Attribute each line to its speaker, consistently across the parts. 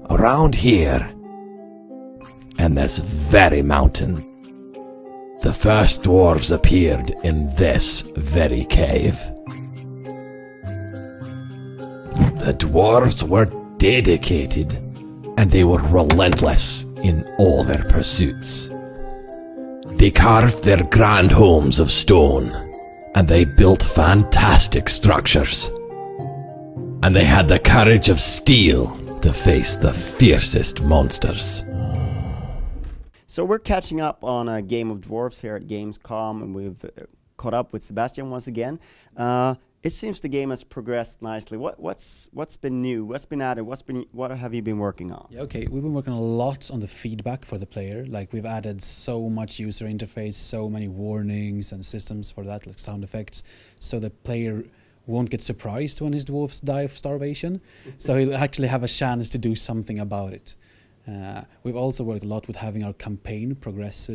Speaker 1: Around here, and this very mountain, the first dwarves appeared in this very cave. The dwarves were dedicated, and they were relentless in all their pursuits. They carved their grand homes of stone, and they built fantastic structures. And they had the courage of steel to face the fiercest monsters.
Speaker 2: So we're catching up on A Game of Dwarves here at Gamescom, and we've caught up with Sebastian once again. It seems the game has progressed nicely. What's been new? What's been added? What have you been working on?
Speaker 3: Yeah, okay, we've been working a lot on the feedback for the player. Like, we've added so much user interface, so many warnings and systems for that, like sound effects, so the player won't get surprised when his dwarfs die of starvation. So he'll actually have a chance to do something about it. We've also worked a lot with having our campaign progressed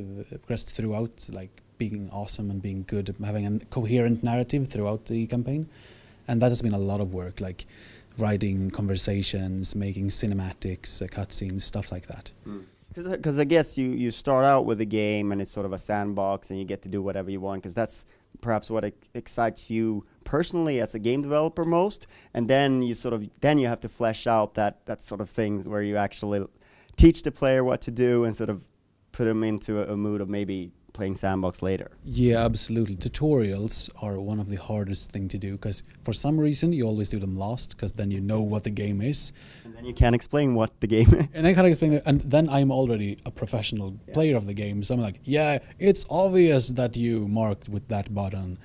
Speaker 3: throughout, like being awesome and being good, having a coherent narrative throughout the campaign. And that has been a lot of work, like writing conversations, making cinematics, cutscenes, stuff like that.
Speaker 2: Because I guess you start out with a game and it's sort of a sandbox and you get to do whatever you want, because that's perhaps what excites you personally as a game developer most. And then you have to flesh out that sort of thing where you actually teach the player what to do and sort of put them into a mood of maybe playing sandbox later.
Speaker 3: Yeah, absolutely. Tutorials are one of the hardest thing to do, because for some reason you always do them last, because then you know what the game is.
Speaker 2: And then you can't explain what the game is.
Speaker 3: And I can't explain it, and then I'm already a professional player of the game, so I'm like, yeah, it's obvious that you marked with that button.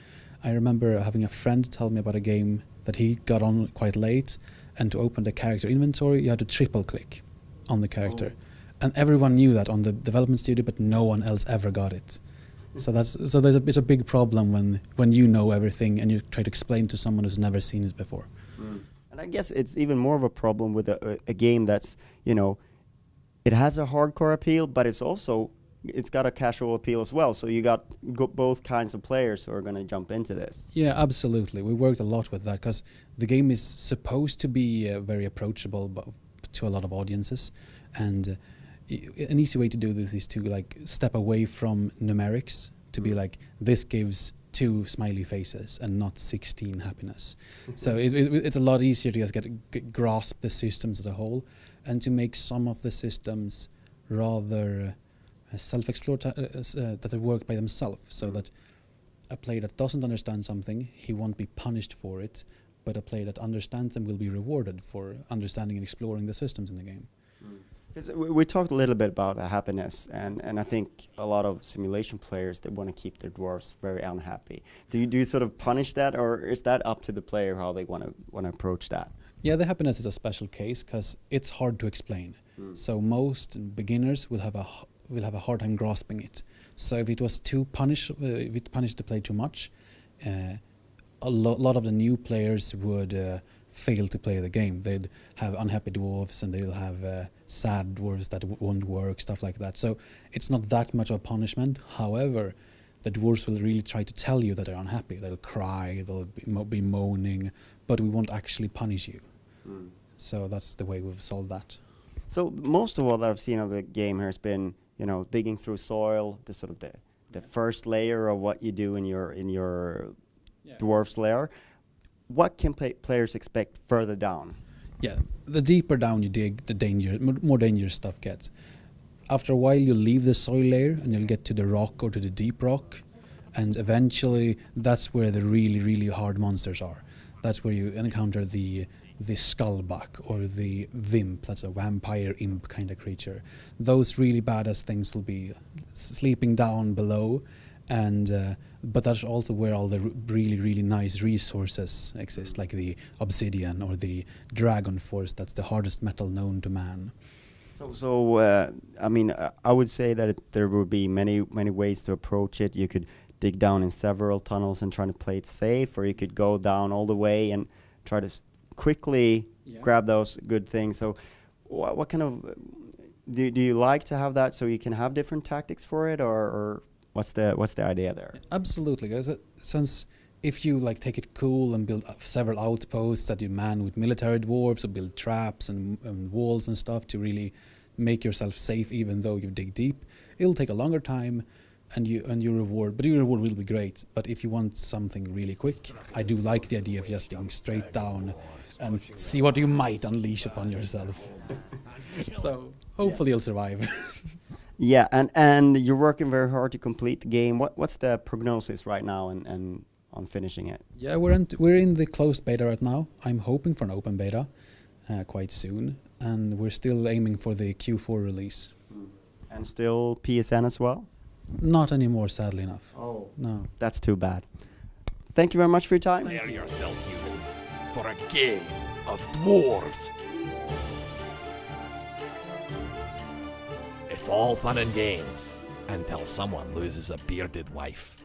Speaker 3: I remember having a friend tell me about a game that he got on quite late, and to open the character inventory you had to triple click on the character. And everyone knew that on the development studio, but no one else ever got it. So it's a big problem when you know everything and you try to explain to someone who's never seen it before.
Speaker 2: And I guess it's even more of a problem with a game that's, it has a hardcore appeal, but it's got a casual appeal as well. So you got both kinds of players who are going to jump into this.
Speaker 3: Yeah, absolutely. We worked a lot with that, because the game is supposed to be very approachable to a lot of audiences, and an easy way to do this is to step away from numerics, to be like, this gives 2 smiley faces and not 16 happiness. So it's a lot easier to just grasp the systems as a whole, and to make some of the systems rather that they work by themselves, so that a player that doesn't understand something, he won't be punished for it, but a player that understands them will be rewarded for understanding and exploring the systems in the game.
Speaker 2: We talked a little bit about the happiness, and I think a lot of simulation players, they want to keep their dwarves very unhappy. Do you sort of punish that, or is that up to the player how they want to approach that?
Speaker 3: Yeah, the happiness is a special case, because it's hard to explain. So most beginners will have a hard time grasping it. So if it was if it punished the player too much, a lot of the new players would fail to play the game. They'd have unhappy dwarves, and they'll have sad dwarves that won't work, stuff like that. So it's not that much of a punishment. However, the dwarves will really try to tell you that they're unhappy. They'll cry, they'll be moaning, but we won't actually punish you. So that's the way we've solved that.
Speaker 2: So most of what I've seen of the game here has been, digging through soil, the first layer of what you do in your dwarf's lair. What can players expect further down?
Speaker 3: Yeah, the deeper down you dig, the more dangerous stuff gets. After a while, you'll leave the soil layer and you'll get to the rock or to the deep rock, and eventually that's where the really, really hard monsters are. That's where you encounter the skullbuck or the vimp. That's a vampire imp kind of creature. Those really badass things will be sleeping down below, and but that's also where all the really, really nice resources exist, like the obsidian or the dragon force. That's the hardest metal known to man.
Speaker 2: So I would say that there would be many ways to approach it. You could dig down in several tunnels and try to play it safe, or you could go down all the way and try to quickly grab those good things. So what kind of do you like to have that, so you can have different tactics for it, or what's the idea there?
Speaker 3: Absolutely, guys. Since if you like take it cool and build several outposts that you man with military dwarves, or build traps and walls and stuff to really make yourself safe even though you dig deep, it'll take a longer time, and your reward will be great. But if you want something really quick, I do like the idea of just digging straight down and see what you might unleash upon yourself. So hopefully you'll survive.
Speaker 2: Yeah, and you're working very hard to complete the game. What's the prognosis right now and on finishing it?
Speaker 3: Yeah, we're in the closed beta right now. I'm hoping for an open beta quite soon, and we're still aiming for the Q4 release.
Speaker 2: And still PSN as well?
Speaker 3: Not anymore, sadly enough.
Speaker 2: Oh,
Speaker 3: No.
Speaker 2: that's too bad. Thank you very much for your time.
Speaker 1: Prepare yourself, human, for a game of dwarves. It's all fun and games until someone loses a bearded wife.